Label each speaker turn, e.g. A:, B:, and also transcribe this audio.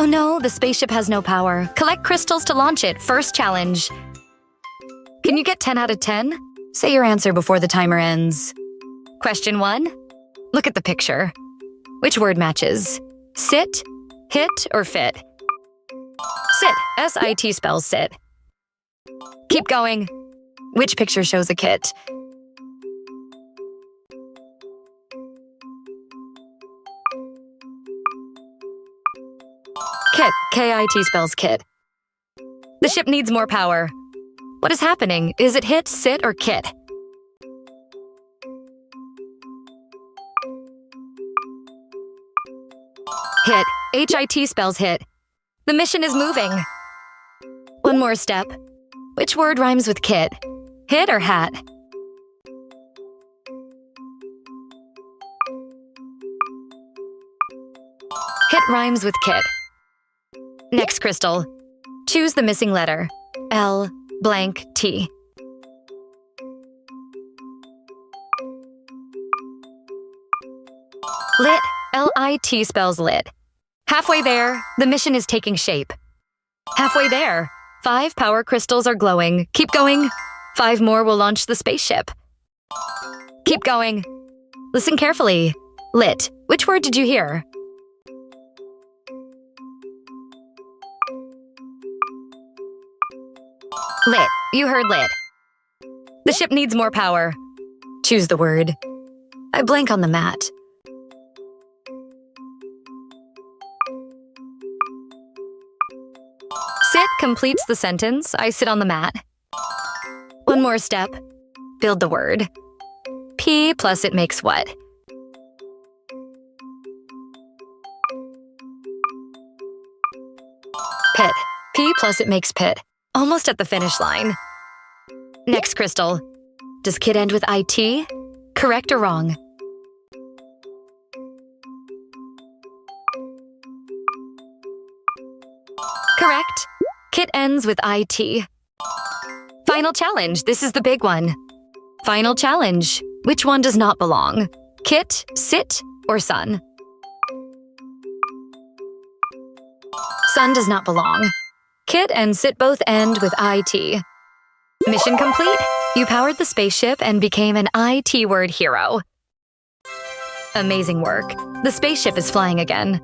A: Oh no, the spaceship has no power. Collect crystals to launch it. First challenge. Can you get 10 out of 10? Say your answer before the timer ends. Question 1. Look at the picture. Which word matches? Sit, hit, or fit? Sit. S-I-T spells sit. Keep going. Which picture shows a kit? Kit. K-I-T spells kit. The ship needs more power. What is happening? Is it hit, sit, or kit? Hit. H-I-T spells hit. The mission is moving. One more step. Which word rhymes with kit? Hit or hat? Hit rhymes with kit. Next crystal. Choose the missing letter. L blank T. Lit. L-I-T spells lit. Halfway there, the mission is taking shape. Halfway there. 5 power crystals are glowing. Keep going. 5 more will launch the spaceship. Keep going. Listen carefully. Lit. Which word did you hear? Lit. You heard lit. The ship needs more power. Choose the word. I blank on the mat. Sit completes the sentence. I sit on the mat. One more step. Build the word. P plus it makes what? Pit. P plus it makes pit. Almost at the finish line. Next crystal. Does kit end with IT? Correct or wrong? Correct. Kit ends with IT. Final challenge. This is the big one. Final challenge. Which one does not belong? Kit, sit, or sun? Sun does not belong. Kit and sit both end with IT. Mission complete. You powered the spaceship and became an IT word hero. Amazing work. The spaceship is flying again.